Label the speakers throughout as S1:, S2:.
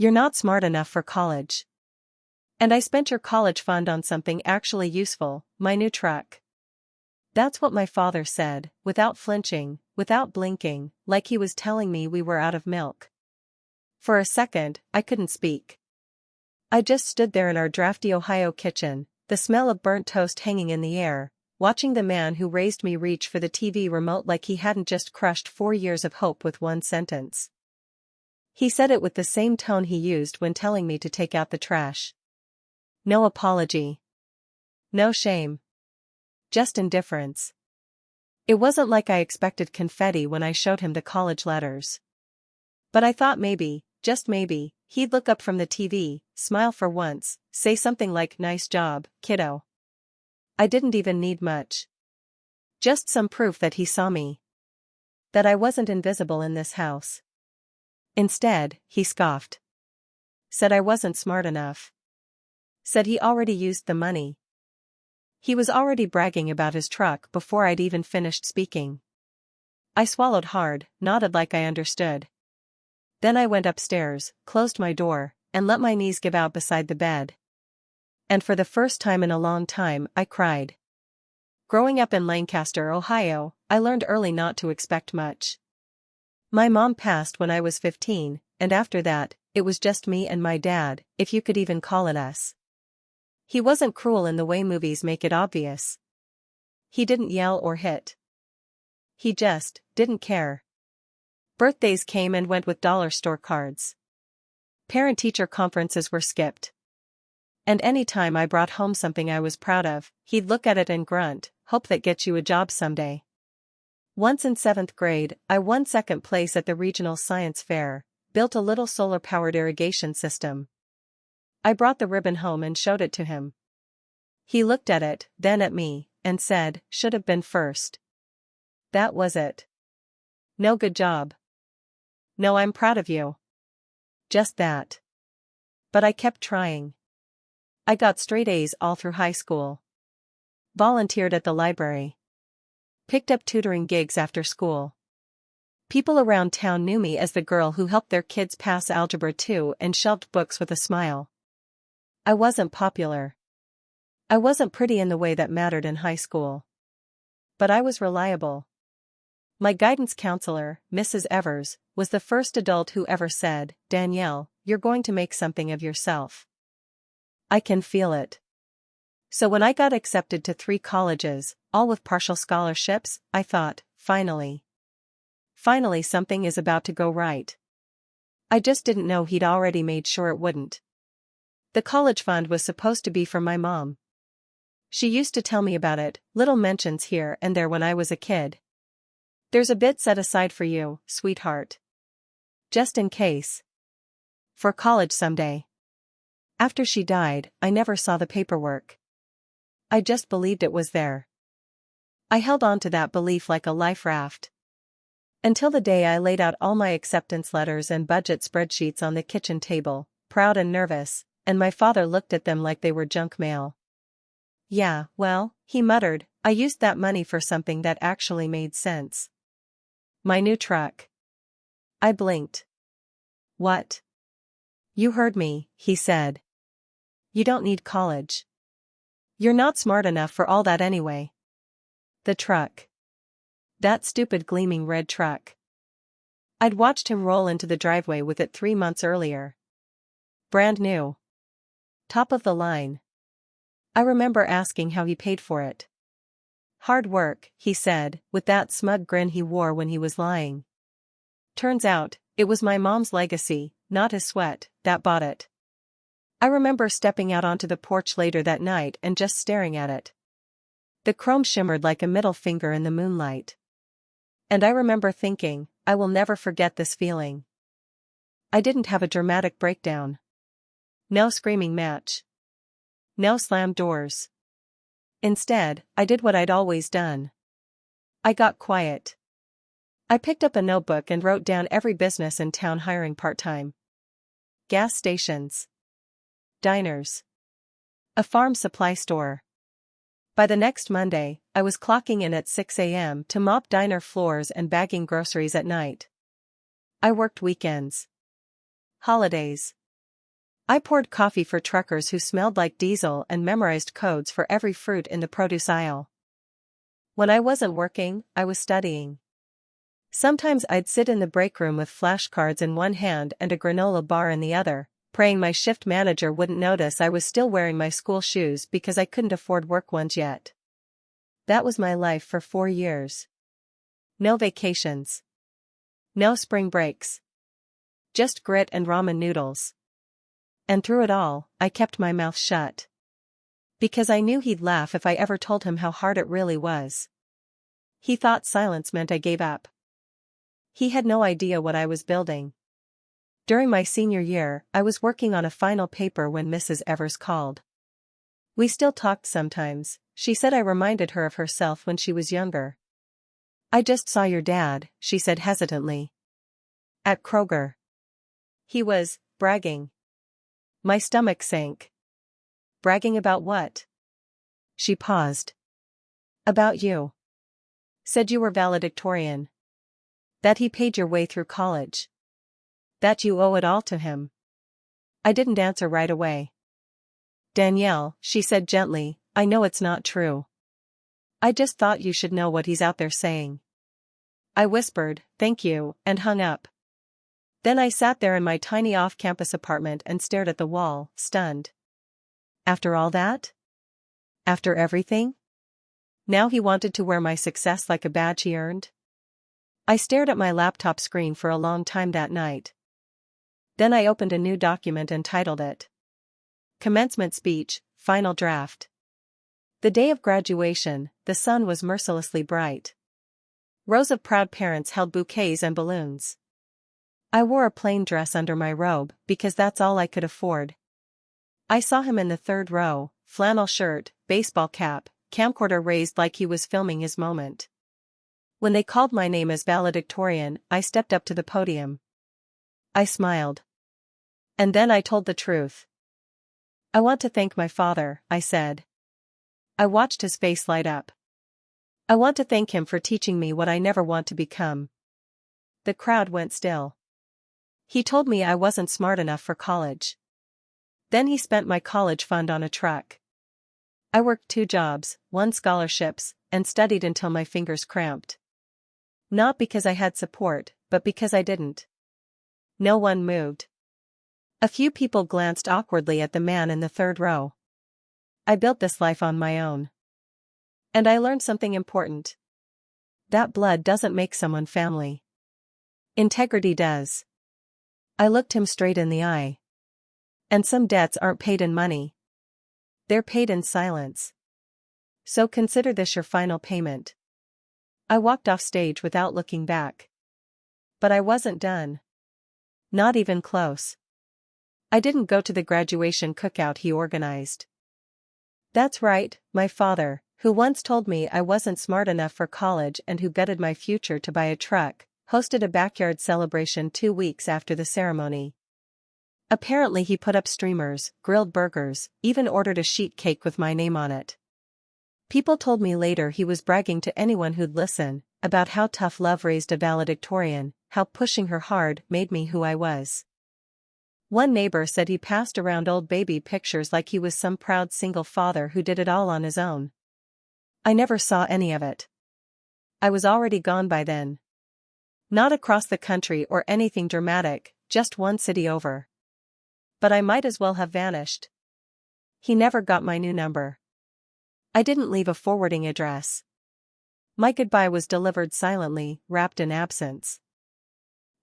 S1: You're not smart enough for college. And I spent your college fund on something actually useful, my new truck. That's what my father said, without flinching, without blinking, like he was telling me we were out of milk. For a second, I couldn't speak. I just stood there in our drafty Ohio kitchen, the smell of burnt toast hanging in the air, watching the man who raised me reach for the TV remote like he hadn't just crushed 4 years of hope with one sentence. He said it with the same tone he used when telling me to take out the trash. No apology. No shame. Just indifference. It wasn't like I expected confetti when I showed him the college letters. But I thought maybe, just maybe, he'd look up from the TV, smile for once, say something like "Nice job, kiddo." I didn't even need much. Just some proof that he saw me. That I wasn't invisible in this house. Instead, he scoffed. Said I wasn't smart enough. Said he already used the money. He was already bragging about his truck before I'd even finished speaking. I swallowed hard, nodded like I understood. Then I went upstairs, closed my door, and let my knees give out beside the bed. And for the first time in a long time, I cried. Growing up in Lancaster, Ohio, I learned early not to expect much. My mom passed when I was 15, and after that, it was just me and my dad, if you could even call it us. He wasn't cruel in the way movies make it obvious. He didn't yell or hit. He just didn't care. Birthdays came and went with dollar store cards. Parent-teacher conferences were skipped. And any time I brought home something I was proud of, he'd look at it and grunt, "Hope that gets you a job someday." Once in 7th grade, I won 2nd place at the regional science fair, built a little solar-powered irrigation system. I brought the ribbon home and showed it to him. He looked at it, then at me, and said, "Should have been first." That was it. No good job. No, I'm proud of you. Just that. But I kept trying. I got straight A's all through high school. Volunteered at the library. Picked up tutoring gigs after school. People around town knew me as the girl who helped their kids pass Algebra 2 and shelved books with a smile. I wasn't popular. I wasn't pretty in the way that mattered in high school. But I was reliable. My guidance counselor, Mrs. Evers, was the first adult who ever said, "Danielle, you're going to make something of yourself. I can feel it." So when I got accepted to 3 colleges, all with partial scholarships, I thought, finally. Finally something is about to go right. I just didn't know he'd already made sure it wouldn't. The college fund was supposed to be for my mom. She used to tell me about it, little mentions here and there when I was a kid. "There's a bit set aside for you, sweetheart. Just in case. For college someday." After she died, I never saw the paperwork. I just believed it was there. I held on to that belief like a life raft. Until the day I laid out all my acceptance letters and budget spreadsheets on the kitchen table, proud and nervous, and my father looked at them like they were junk mail. "Yeah, well," he muttered, "I used that money for something that actually made sense. My new truck." I blinked. "What?" "You heard me," he said. "You don't need college. You're not smart enough for all that anyway." The truck. That stupid gleaming red truck. I'd watched him roll into the driveway with it 3 months earlier. Brand new. Top of the line. I remember asking how he paid for it. "Hard work," he said, with that smug grin he wore when he was lying. Turns out, it was my mom's legacy, not his sweat, that bought it. I remember stepping out onto the porch later that night and just staring at it. The chrome shimmered like a middle finger in the moonlight. And I remember thinking, I will never forget this feeling. I didn't have a dramatic breakdown. No screaming match. No slammed doors. Instead, I did what I'd always done. I got quiet. I picked up a notebook and wrote down every business in town hiring part-time. Gas stations. Diners. A farm supply store. By the next Monday, I was clocking in at 6 a.m. to mop diner floors and bagging groceries at night. I worked weekends. Holidays. I poured coffee for truckers who smelled like diesel and memorized codes for every fruit in the produce aisle. When I wasn't working, I was studying. Sometimes I'd sit in the break room with flashcards in one hand and a granola bar in the other, praying my shift manager wouldn't notice I was still wearing my school shoes because I couldn't afford work ones yet. That was my life for 4 years. No vacations. No spring breaks. Just grit and ramen noodles. And through it all, I kept my mouth shut. Because I knew he'd laugh if I ever told him how hard it really was. He thought silence meant I gave up. He had no idea what I was building. During my senior year, I was working on a final paper when Mrs. Evers called. We still talked sometimes. She said I reminded her of herself when she was younger. I just saw your dad, she said hesitantly. At Kroger. He was bragging. My stomach sank. Bragging about what? She paused. About you. Said you were valedictorian. That he paid your way through college. That you owe it all to him. I didn't answer right away. Danielle, she said gently, I know it's not true. I just thought you should know what he's out there saying. I whispered, thank you, and hung up. Then I sat there in my tiny off-campus apartment and stared at the wall, stunned. After all that? After everything? Now he wanted to wear my success like a badge he earned? I stared at my laptop screen for a long time that night. Then I opened a new document and titled it. Commencement Speech, Final Draft. The day of graduation, the sun was mercilessly bright. Rows of proud parents held bouquets and balloons. I wore a plain dress under my robe because that's all I could afford. I saw him in the third row, flannel shirt, baseball cap, camcorder raised like he was filming his moment. When they called my name as valedictorian, I stepped up to the podium. I smiled. And then I told the truth. I want to thank my father, I said. I watched his face light up. I want to thank him for teaching me what I never want to become. The crowd went still. He told me I wasn't smart enough for college. Then he spent my college fund on a truck. I worked 2 jobs, won scholarships, and studied until my fingers cramped. Not because I had support, but because I didn't. No one moved. A few people glanced awkwardly at the man in the third row. I built this life on my own. And I learned something important. That blood doesn't make someone family. Integrity does. I looked him straight in the eye. And some debts aren't paid in money. They're paid in silence. So consider this your final payment. I walked off stage without looking back. But I wasn't done. Not even close. I didn't go to the graduation cookout he organized. That's right, my father, who once told me I wasn't smart enough for college and who betted my future to buy a truck, hosted a backyard celebration 2 weeks after the ceremony. Apparently he put up streamers, grilled burgers, even ordered a sheet cake with my name on it. People told me later he was bragging to anyone who'd listen, about how tough love raised a valedictorian, how pushing her hard made me who I was. One neighbor said he passed around old baby pictures like he was some proud single father who did it all on his own. I never saw any of it. I was already gone by then. Not across the country or anything dramatic, just 1 city over. But I might as well have vanished. He never got my new number. I didn't leave a forwarding address. My goodbye was delivered silently, wrapped in absence.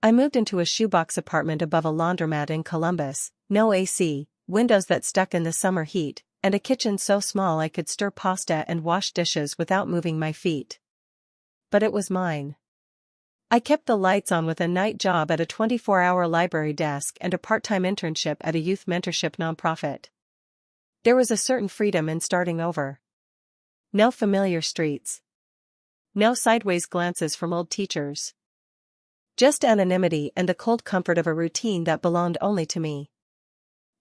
S1: I moved into a shoebox apartment above a laundromat in Columbus, no AC, windows that stuck in the summer heat, and a kitchen so small I could stir pasta and wash dishes without moving my feet. But it was mine. I kept the lights on with a night job at a 24-hour library desk and a part-time internship at a youth mentorship nonprofit. There was a certain freedom in starting over. No familiar streets. No sideways glances from old teachers. Just anonymity and the cold comfort of a routine that belonged only to me.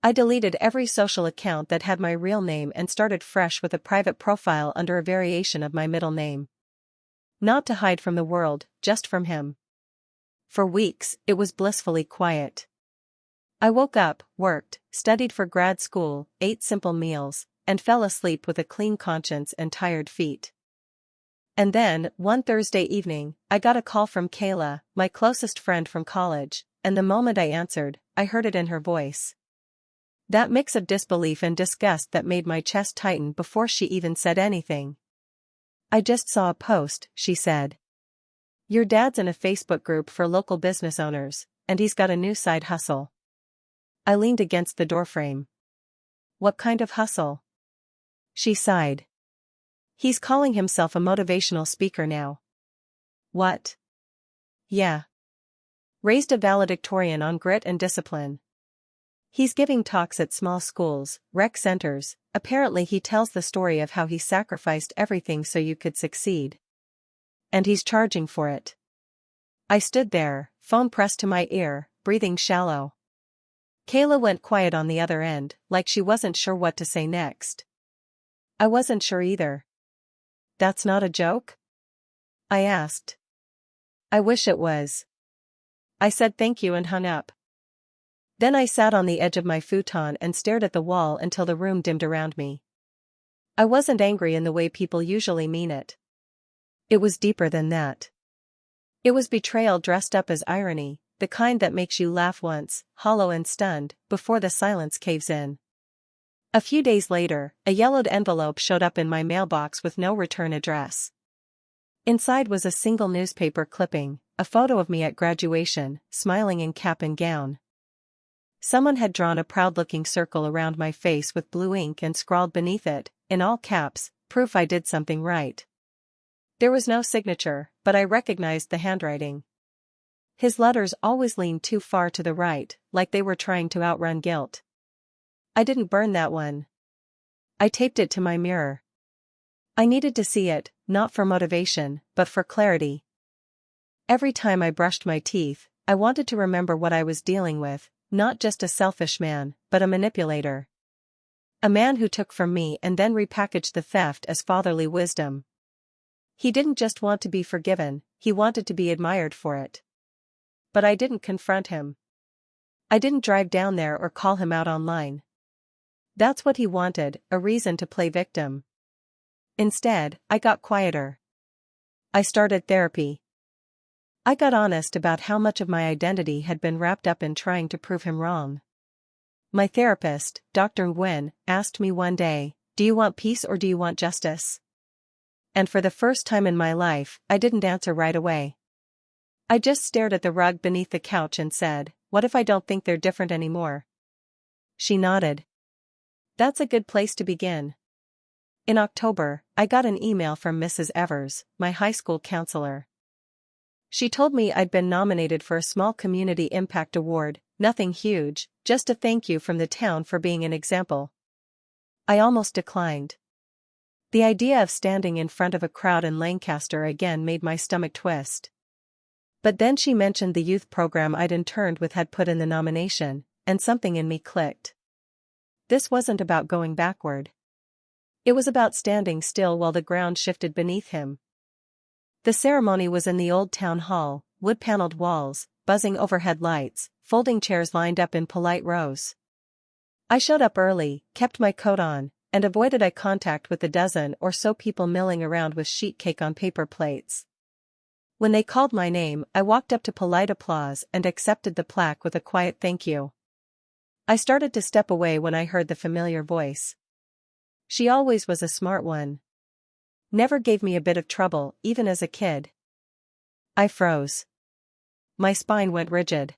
S1: I deleted every social account that had my real name and started fresh with a private profile under a variation of my middle name. Not to hide from the world, just from him. For weeks, it was blissfully quiet. I woke up, worked, studied for grad school, ate simple meals, and fell asleep with a clean conscience and tired feet. And then, one Thursday evening, I got a call from Kayla, my closest friend from college, and the moment I answered, I heard it in her voice. That mix of disbelief and disgust that made my chest tighten before she even said anything. "I just saw a post," she said. "Your dad's in a Facebook group for local business owners, and he's got a new side hustle." I leaned against the doorframe. "What kind of hustle?" She sighed. "He's calling himself a motivational speaker now." "What?" "Yeah. Raised a valedictorian on grit and discipline. He's giving talks at small schools, rec centers. Apparently he tells the story of how he sacrificed everything so you could succeed. And he's charging for it." I stood there, phone pressed to my ear, breathing shallow. Kayla went quiet on the other end, like she wasn't sure what to say next. I wasn't sure either. "That's not a joke?" I asked. "I wish it was." I said thank you and hung up. Then I sat on the edge of my futon and stared at the wall until the room dimmed around me. I wasn't angry in the way people usually mean it. It was deeper than that. It was betrayal dressed up as irony, the kind that makes you laugh once, hollow and stunned, before the silence caves in. A few days later, a yellowed envelope showed up in my mailbox with no return address. Inside was a single newspaper clipping, a photo of me at graduation, smiling in cap and gown. Someone had drawn a proud-looking circle around my face with blue ink and scrawled beneath it, in all caps, proof I did something right. There was no signature, but I recognized the handwriting. His letters always leaned too far to the right, like they were trying to outrun guilt. I didn't burn that one. I taped it to my mirror. I needed to see it, not for motivation, but for clarity. Every time I brushed my teeth, I wanted to remember what I was dealing with, not just a selfish man, but a manipulator. A man who took from me and then repackaged the theft as fatherly wisdom. He didn't just want to be forgiven, he wanted to be admired for it. But I didn't confront him. I didn't drive down there or call him out online. That's what he wanted, a reason to play victim. Instead, I got quieter. I started therapy. I got honest about how much of my identity had been wrapped up in trying to prove him wrong. My therapist, Dr. Nguyen, asked me one day, "Do you want peace or do you want justice?" And for the first time in my life, I didn't answer right away. I just stared at the rug beneath the couch and said, "What if I don't think they're different anymore?" She nodded. "That's a good place to begin." In October, I got an email from Mrs. Evers, my high school counselor. She told me I'd been nominated for a small community impact award, nothing huge, just a thank you from the town for being an example. I almost declined. The idea of standing in front of a crowd in Lancaster again made my stomach twist. But then she mentioned the youth program I'd interned with had put in the nomination, and something in me clicked. This wasn't about going backward. It was about standing still while the ground shifted beneath him. The ceremony was in the old town hall, wood-paneled walls, buzzing overhead lights, folding chairs lined up in polite rows. I showed up early, kept my coat on, and avoided eye contact with the dozen or so people milling around with sheet cake on paper plates. When they called my name, I walked up to polite applause and accepted the plaque with a quiet thank you. I started to step away when I heard the familiar voice. She always was a smart one. Never gave me a bit of trouble, even as a kid. I froze. My spine went rigid.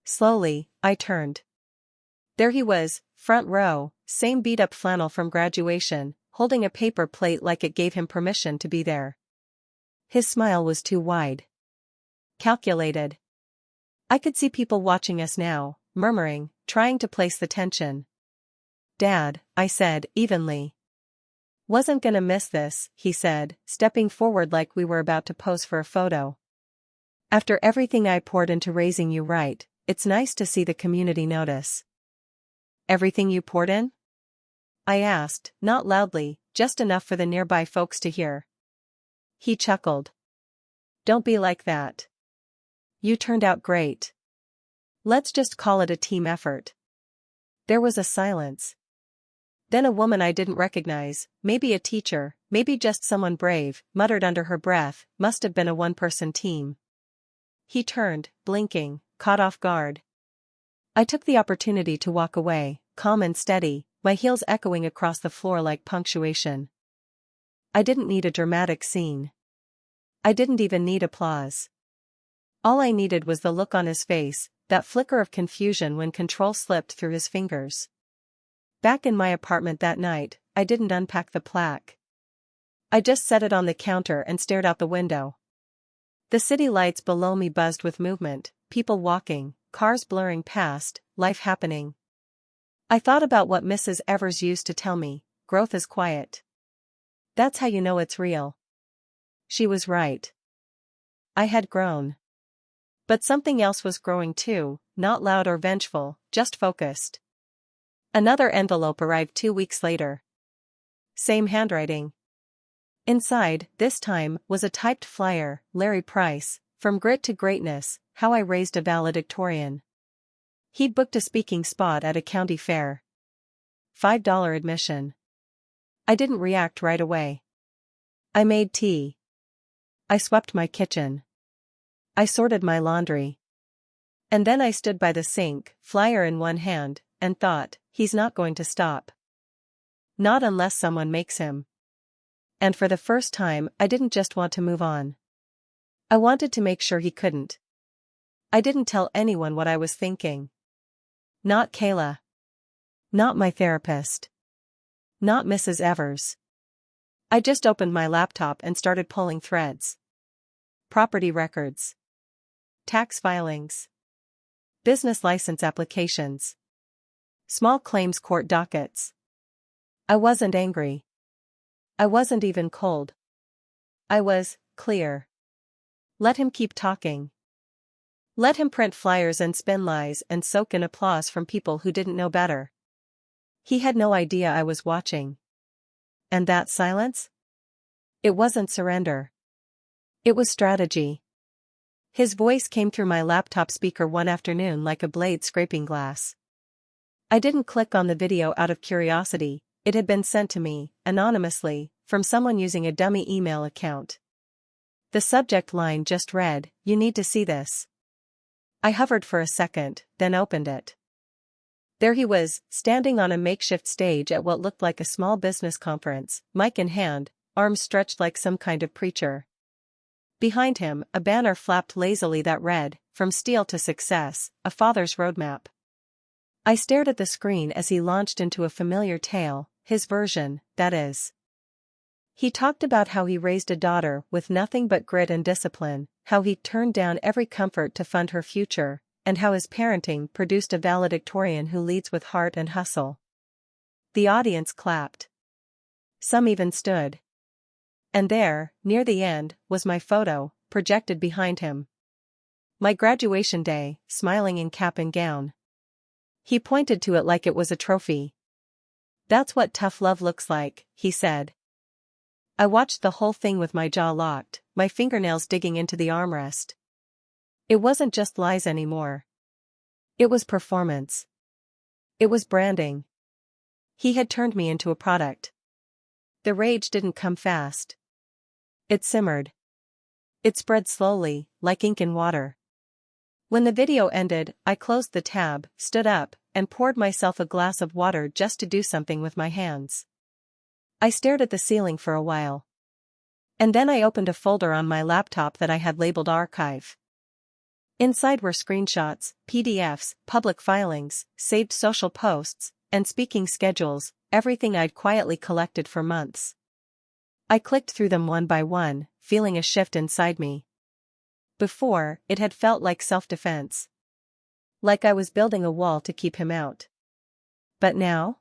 S1: Slowly, I turned. There he was, front row, same beat-up flannel from graduation, holding a paper plate like it gave him permission to be there. His smile was too wide. Calculated. I could see people watching us now, murmuring, trying to place the tension. "Dad," I said, evenly. "Wasn't gonna miss this," he said, stepping forward like we were about to pose for a photo. "After everything I poured into raising you right, it's nice to see the community notice." "Everything you poured in?" I asked, not loudly, just enough for the nearby folks to hear. He chuckled. "Don't be like that. You turned out great." Let's just call it a team effort. There was a silence. Then a woman I didn't recognize, maybe a teacher, maybe just someone brave, muttered under her breath, "Must have been a one-person team." He turned, blinking, caught off guard. I took the opportunity to walk away, calm and steady, my heels echoing across the floor like punctuation. I didn't need a dramatic scene. I didn't even need applause. All I needed was the look on his face, that flicker of confusion when control slipped through his fingers. Back in my apartment that night, I didn't unpack the plaque. I just set it on the counter and stared out the window. The city lights below me buzzed with movement, people walking, cars blurring past, life happening. I thought about what Mrs. Evers used to tell me, growth is quiet. That's how you know it's real. She was right. I had grown. But something else was growing too, not loud or vengeful, just focused. Another envelope arrived 2 weeks later. Same handwriting. Inside, this time, was a typed flyer, Larry Price, "From Grit to Greatness, How I Raised a Valedictorian." He'd booked a speaking spot at a county fair. $5 admission. I didn't react right away. I made tea. I swept my kitchen. I sorted my laundry. And then I stood by the sink, flyer in one hand, and thought, he's not going to stop. Not unless someone makes him. And for the first time, I didn't just want to move on. I wanted to make sure he couldn't. I didn't tell anyone what I was thinking. Not Kayla. Not my therapist. Not Mrs. Evers. I just opened my laptop and started pulling threads. Property records. Tax filings. Business license applications. Small claims court dockets. I wasn't angry. I wasn't even cold. I was clear. Let him keep talking. Let him print flyers and spin lies and soak in applause from people who didn't know better. He had no idea I was watching. And that silence? It wasn't surrender. It was strategy. His voice came through my laptop speaker one afternoon like a blade scraping glass. I didn't click on the video out of curiosity, it had been sent to me, anonymously, from someone using a dummy email account. The subject line just read, "You need to see this." I hovered for a second, then opened it. There he was, standing on a makeshift stage at what looked like a small business conference, mic in hand, arms stretched like some kind of preacher. Behind him, a banner flapped lazily that read, "From Steel to Success, a Father's Roadmap." I stared at the screen as he launched into a familiar tale, his version, that is. He talked about how he raised a daughter with nothing but grit and discipline, how he turned down every comfort to fund her future, and how his parenting produced a valedictorian who leads with heart and hustle. The audience clapped. Some even stood. And there, near the end, was my photo, projected behind him. My graduation day, smiling in cap and gown. He pointed to it like it was a trophy. "That's what tough love looks like," he said. I watched the whole thing with my jaw locked, my fingernails digging into the armrest. It wasn't just lies anymore. It was performance. It was branding. He had turned me into a product. The rage didn't come fast. It simmered. It spread slowly, like ink in water. When the video ended, I closed the tab, stood up, and poured myself a glass of water just to do something with my hands. I stared at the ceiling for a while. And then I opened a folder on my laptop that I had labeled Archive. Inside were screenshots, PDFs, public filings, saved social posts, and speaking schedules, everything I'd quietly collected for months. I clicked through them one by one, feeling a shift inside me. Before, it had felt like self-defense. Like I was building a wall to keep him out. But now?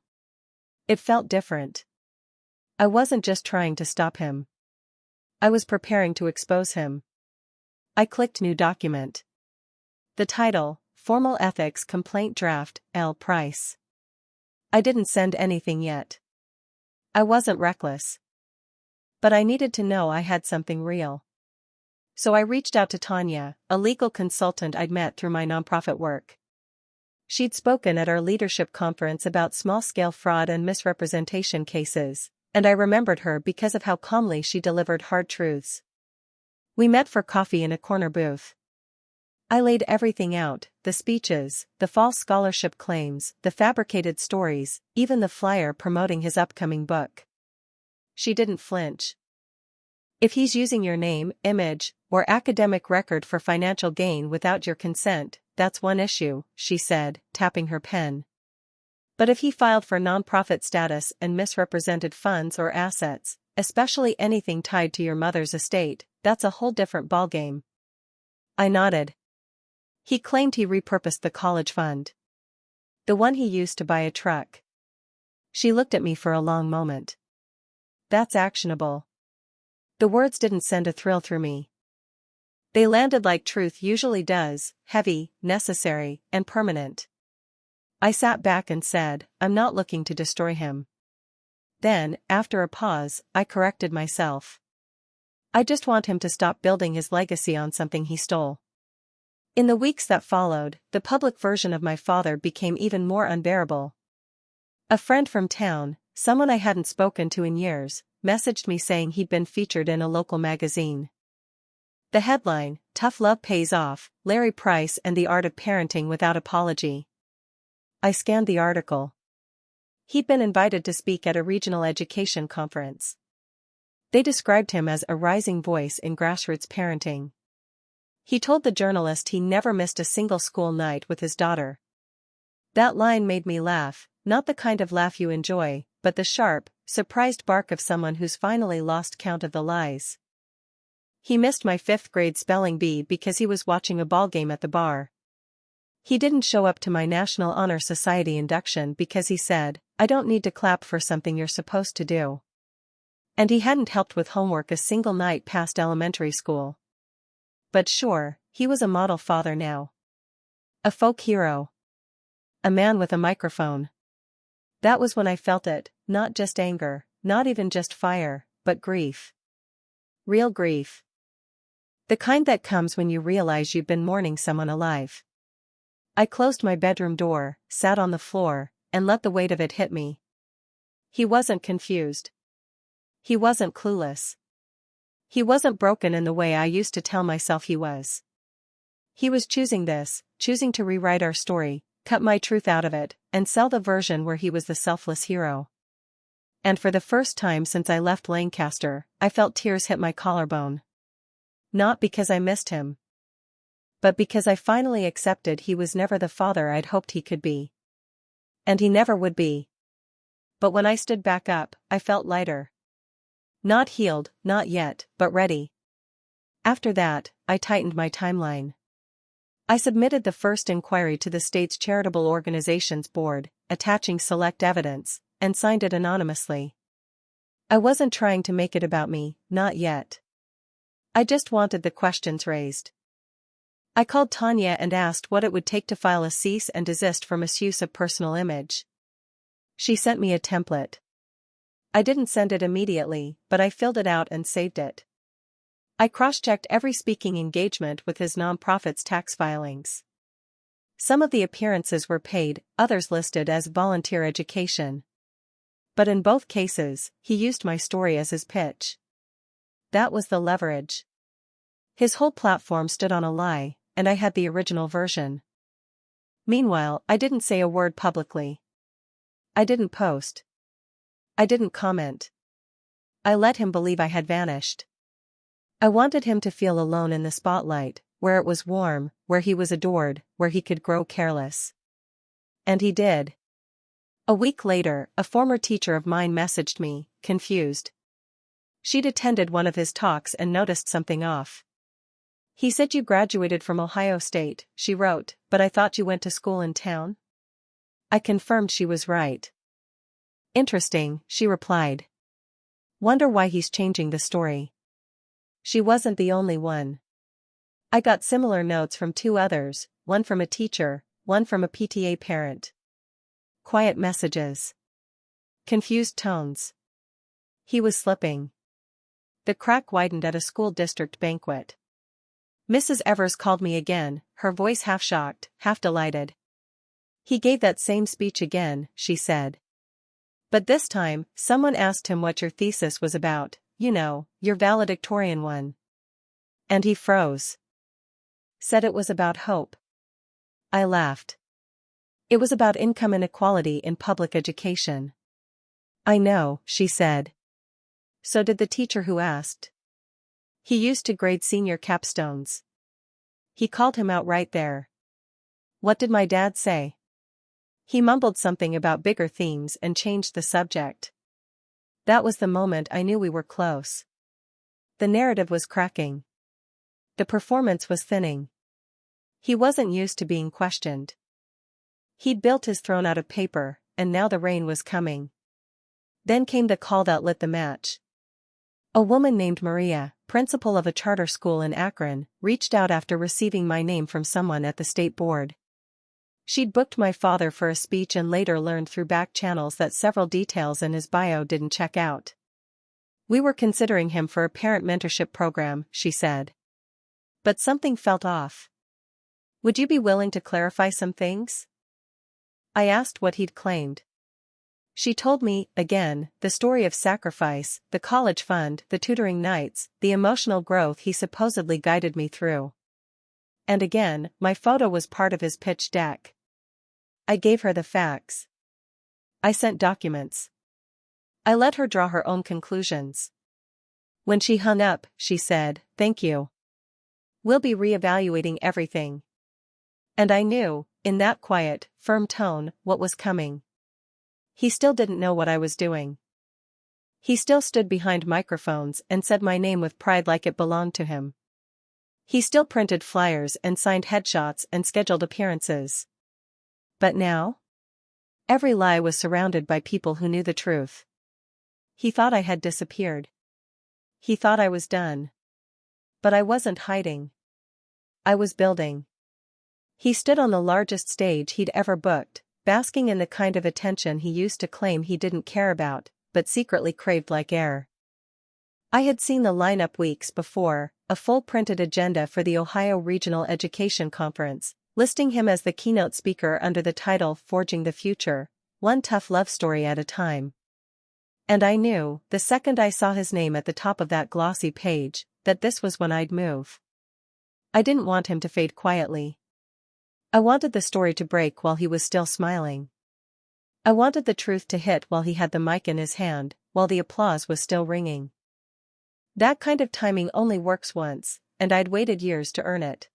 S1: It felt different. I wasn't just trying to stop him. I was preparing to expose him. I clicked New Document. The title, Formal Ethics Complaint Draft, L. Price. I didn't send anything yet. I wasn't reckless. But I needed to know I had something real. So I reached out to Tanya, a legal consultant I'd met through my nonprofit work. She'd spoken at our leadership conference about small-scale fraud and misrepresentation cases, and I remembered her because of how calmly she delivered hard truths. We met for coffee in a corner booth. I laid everything out, the speeches, the false scholarship claims, the fabricated stories, even the flyer promoting his upcoming book. She didn't flinch. "If he's using your name, image, or academic record for financial gain without your consent, that's one issue," she said, tapping her pen. "But if he filed for nonprofit status and misrepresented funds or assets, especially anything tied to your mother's estate, that's a whole different ballgame." I nodded. "He claimed he repurposed the college fund. The one he used to buy a truck." She looked at me for a long moment. "That's actionable." The words didn't send a thrill through me. They landed like truth usually does, heavy, necessary, and permanent. I sat back and said, "I'm not looking to destroy him." Then, after a pause, I corrected myself. "I just want him to stop building his legacy on something he stole." In the weeks that followed, the public version of my father became even more unbearable. A friend from town, someone I hadn't spoken to in years, messaged me saying he'd been featured in a local magazine. The headline, "Tough Love Pays Off, Larry Price and the Art of Parenting Without Apology." I scanned the article. He'd been invited to speak at a regional education conference. They described him as a rising voice in grassroots parenting. He told the journalist he never missed a single school night with his daughter. That line made me laugh, not the kind of laugh you enjoy, but the sharp, surprised bark of someone who's finally lost count of the lies. He missed my 5th grade spelling bee because he was watching a ball game at the bar. He didn't show up to my National Honor Society induction because he said, "I don't need to clap for something you're supposed to do." And he hadn't helped with homework a single night past elementary school. But sure, he was a model father now. A folk hero. A man with a microphone. That was when I felt it, not just anger, not even just fire, but grief. Real grief. The kind that comes when you realize you've been mourning someone alive. I closed my bedroom door, sat on the floor, and let the weight of it hit me. He wasn't confused. He wasn't clueless. He wasn't broken in the way I used to tell myself he was. He was choosing to rewrite our story, cut my truth out of it, and sell the version where he was the selfless hero. And for the first time since I left Lancaster, I felt tears hit my collarbone. Not because I missed him, but because I finally accepted he was never the father I'd hoped he could be. And he never would be. But when I stood back up, I felt lighter. Not healed, not yet, but ready. After that, I tightened my timeline. I submitted the first inquiry to the state's charitable organizations board, attaching select evidence, and signed it anonymously. I wasn't trying to make it about me, not yet. I just wanted the questions raised. I called Tanya and asked what it would take to file a cease and desist for misuse of personal image. She sent me a template. I didn't send it immediately, but I filled it out and saved it. I cross-checked every speaking engagement with his nonprofit's tax filings. Some of the appearances were paid, others listed as volunteer education. But in both cases, he used my story as his pitch. That was the leverage. His whole platform stood on a lie, and I had the original version. Meanwhile, I didn't say a word publicly. I didn't post. I didn't comment. I let him believe I had vanished. I wanted him to feel alone in the spotlight, where it was warm, where he was adored, where he could grow careless. And he did. A week later, a former teacher of mine messaged me, confused. She'd attended one of his talks and noticed something off. "He said you graduated from Ohio State," she wrote, "but I thought you went to school in town?" I confirmed she was right. "Interesting," she replied. "Wonder why he's changing the story." She wasn't the only one. I got similar notes from 2 others, one from a teacher, one from a PTA parent. Quiet messages. Confused tones. He was slipping. The crack widened at a school district banquet. Mrs. Evers called me again, her voice half shocked, half delighted. He gave that same speech again, she said. But this time, someone asked him what your thesis was about, you know, your valedictorian one. And he froze. Said it was about hope. I laughed. It was about income inequality in public education. I know, she said. So did the teacher who asked. He used to grade senior capstones. He called him out right there. What did my dad say? He mumbled something about bigger themes and changed the subject. That was the moment I knew we were close. The narrative was cracking. The performance was thinning. He wasn't used to being questioned. He'd built his throne out of paper, and now the rain was coming. Then came the call that lit the match. A woman named Maria, principal of a charter school in Akron, reached out after receiving my name from someone at the state board. She'd booked my father for a speech and later learned through back channels that several details in his bio didn't check out. We were considering him for a parent mentorship program, she said. But something felt off. Would you be willing to clarify some things? I asked what he'd claimed. She told me, again, the story of sacrifice, the college fund, the tutoring nights, the emotional growth he supposedly guided me through. And again, my photo was part of his pitch deck. I gave her the facts. I sent documents. I let her draw her own conclusions. When she hung up, she said, "Thank you. We'll be reevaluating everything." And I knew, in that quiet, firm tone, what was coming. He still didn't know what I was doing. He still stood behind microphones and said my name with pride like it belonged to him. He still printed flyers and signed headshots and scheduled appearances. But now? Every lie was surrounded by people who knew the truth. He thought I had disappeared. He thought I was done. But I wasn't hiding. I was building. He stood on the largest stage he'd ever booked, basking in the kind of attention he used to claim he didn't care about, but secretly craved like air. I had seen the lineup weeks before, a full printed agenda for the Ohio Regional Education Conference, listing him as the keynote speaker under the title Forging the Future, one tough love story at a time. And I knew, the second I saw his name at the top of that glossy page, that this was when I'd move. I didn't want him to fade quietly. I wanted the story to break while he was still smiling. I wanted the truth to hit while he had the mic in his hand, while the applause was still ringing. That kind of timing only works once, and I'd waited years to earn it.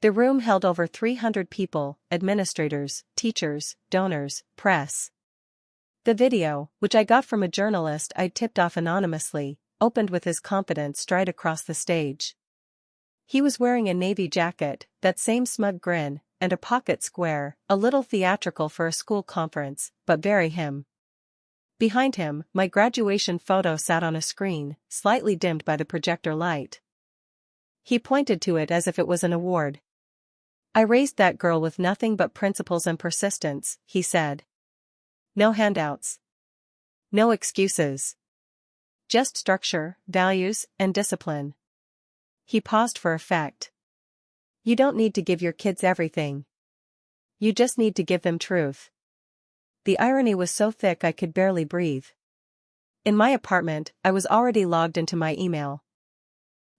S1: The room held over 300 people, administrators, teachers, donors, press. The video, which I got from a journalist I'd tipped off anonymously, opened with his confident stride across the stage. He was wearing a navy jacket, that same smug grin, and a pocket square, a little theatrical for a school conference, but very him. Behind him, my graduation photo sat on a screen, slightly dimmed by the projector light. He pointed to it as if it was an award. "I raised that girl with nothing but principles and persistence," he said. "No handouts. No excuses. Just structure, values, and discipline." He paused for effect. "You don't need to give your kids everything. You just need to give them truth." The irony was so thick I could barely breathe. In my apartment, I was already logged into my email.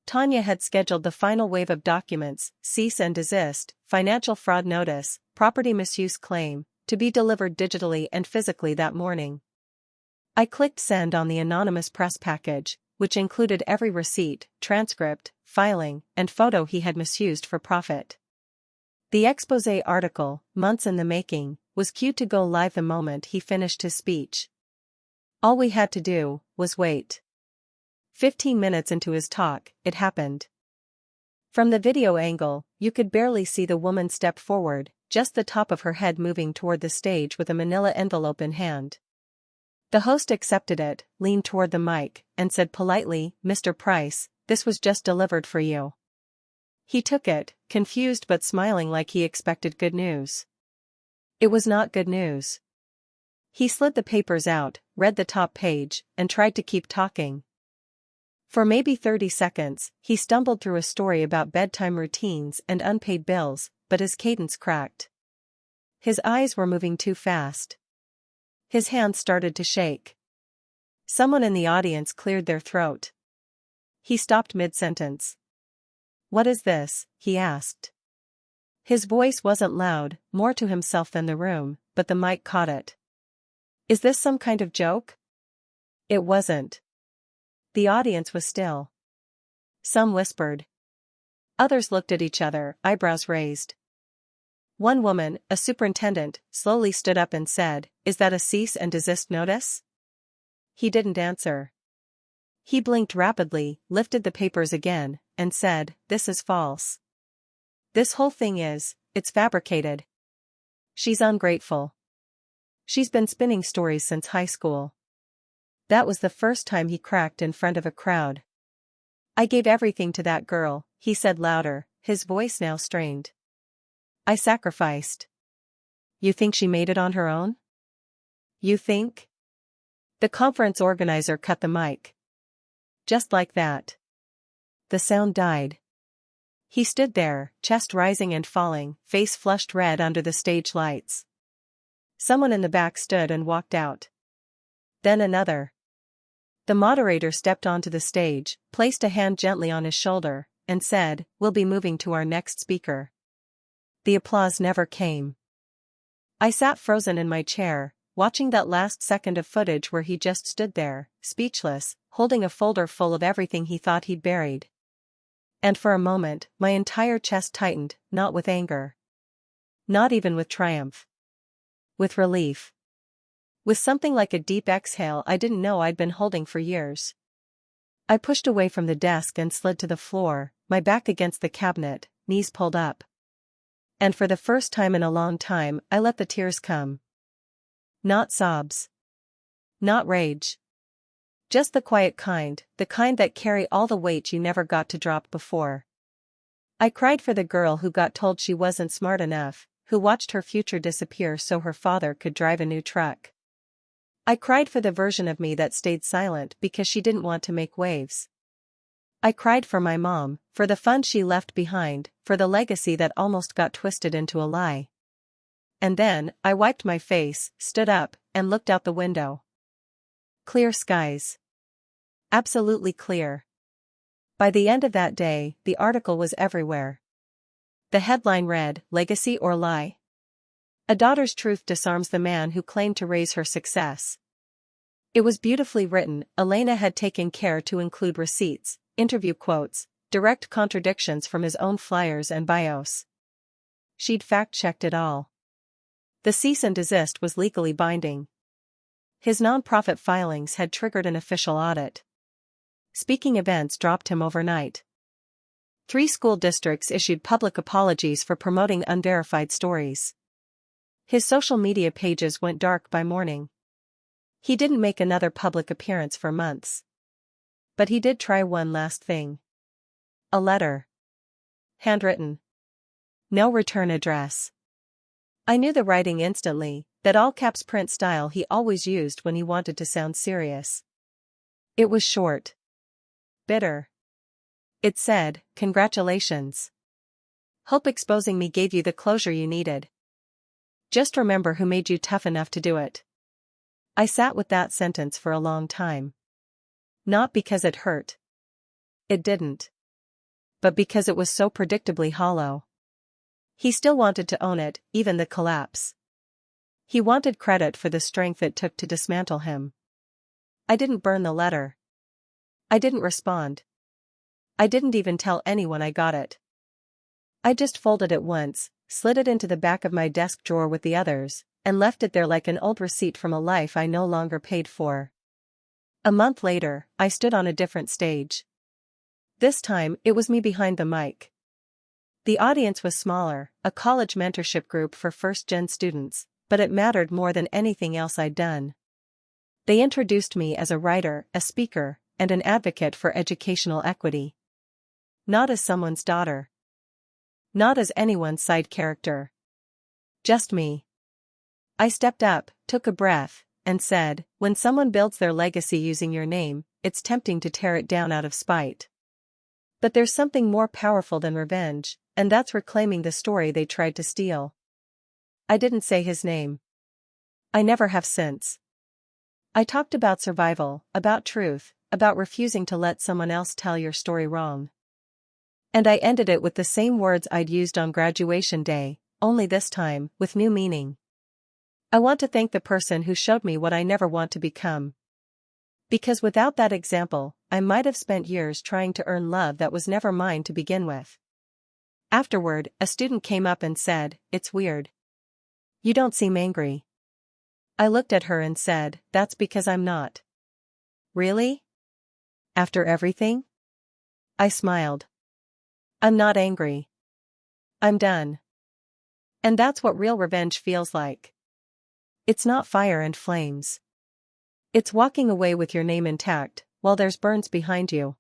S1: Tanya had scheduled the final wave of documents, cease and desist, financial fraud notice, property misuse claim, to be delivered digitally and physically that morning. I clicked send on the anonymous press package, which included every receipt, transcript, filing, and photo he had misused for profit. The exposé article, months in the making, was cued to go live the moment he finished his speech. All we had to do was wait. 15 minutes into his talk, it happened. From the video angle, you could barely see the woman step forward, just the top of her head moving toward the stage with a manila envelope in hand. The host accepted it, leaned toward the mic, and said politely, "Mr. Price, this was just delivered for you." He took it, confused but smiling like he expected good news. It was not good news. He slid the papers out, read the top page, and tried to keep talking. For maybe 30 seconds, he stumbled through a story about bedtime routines and unpaid bills, but his cadence cracked. His eyes were moving too fast. His hands started to shake. Someone in the audience cleared their throat. He stopped mid-sentence. "What is this?" he asked. His voice wasn't loud, more to himself than the room, but the mic caught it. "Is this some kind of joke?" It wasn't. The audience was still. Some whispered. Others looked at each other, eyebrows raised. One woman, a superintendent, slowly stood up and said, "Is that a cease and desist notice?" He didn't answer. He blinked rapidly, lifted the papers again, and said, "This is false. This whole thing it's fabricated. She's ungrateful. She's been spinning stories since high school." That was the first time he cracked in front of a crowd. "I gave everything to that girl," he said louder, his voice now strained. "I sacrificed." "You think she made it on her own?" "You think?" The conference organizer cut the mic. Just like that. The sound died. He stood there, chest rising and falling, face flushed red under the stage lights. Someone in the back stood and walked out. Then another. The moderator stepped onto the stage, placed a hand gently on his shoulder, and said, "We'll be moving to our next speaker." The applause never came. I sat frozen in my chair, watching that last second of footage where he just stood there, speechless, holding a folder full of everything he thought he'd buried. And for a moment, my entire chest tightened, not with anger. Not even with triumph. With relief. With something like a deep exhale I didn't know I'd been holding for years. I pushed away from the desk and slid to the floor, my back against the cabinet, knees pulled up. And for the first time in a long time, I let the tears come. Not sobs. Not rage. Just the quiet kind, the kind that carry all the weight you never got to drop before. I cried for the girl who got told she wasn't smart enough, who watched her future disappear so her father could drive a new truck. I cried for the version of me that stayed silent because she didn't want to make waves. I cried for my mom, for the fun she left behind, for the legacy that almost got twisted into a lie. And then, I wiped my face, stood up, and looked out the window. Clear skies. Absolutely clear. By the end of that day, the article was everywhere. The headline read, "Legacy or Lie? A daughter's truth disarms the man who claimed to raise her success." It was beautifully written. Elena had taken care to include receipts, interview quotes, direct contradictions from his own flyers and bios. She'd fact-checked it all. The cease and desist was legally binding. His non-profit filings had triggered an official audit. Speaking events dropped him overnight. 3 school districts issued public apologies for promoting unverified stories. His social media pages went dark by morning. He didn't make another public appearance for months. But he did try one last thing. A letter. Handwritten. No return address. I knew the writing instantly, that all-caps print style he always used when he wanted to sound serious. It was short. Bitter. It said, "Congratulations. Hope exposing me gave you the closure you needed. Just remember who made you tough enough to do it." I sat with that sentence for a long time. Not because it hurt. It didn't. But because it was so predictably hollow. He still wanted to own it, even the collapse. He wanted credit for the strength it took to dismantle him. I didn't burn the letter. I didn't respond. I didn't even tell anyone I got it. I just folded it once, slid it into the back of my desk drawer with the others, and left it there like an old receipt from a life I no longer paid for. A month later, I stood on a different stage. This time, it was me behind the mic. The audience was smaller, a college mentorship group for first-gen students, but it mattered more than anything else I'd done. They introduced me as a writer, a speaker, and an advocate for educational equity. Not as someone's daughter. Not as anyone's side character. Just me. I stepped up, took a breath, and said, "When someone builds their legacy using your name, it's tempting to tear it down out of spite. But there's something more powerful than revenge, and that's reclaiming the story they tried to steal." I didn't say his name. I never have since. I talked about survival, about truth, about refusing to let someone else tell your story wrong. And I ended it with the same words I'd used on graduation day, only this time, with new meaning. I want to thank the person who showed me what I never want to become. Because without that example, I might have spent years trying to earn love that was never mine to begin with. Afterward, a student came up and said, "It's weird. You don't seem angry." I looked at her and said, "That's because I'm not." "Really? After everything?" I smiled. "I'm not angry. I'm done." And that's what real revenge feels like. It's not fire and flames. It's walking away with your name intact, while there's burns behind you.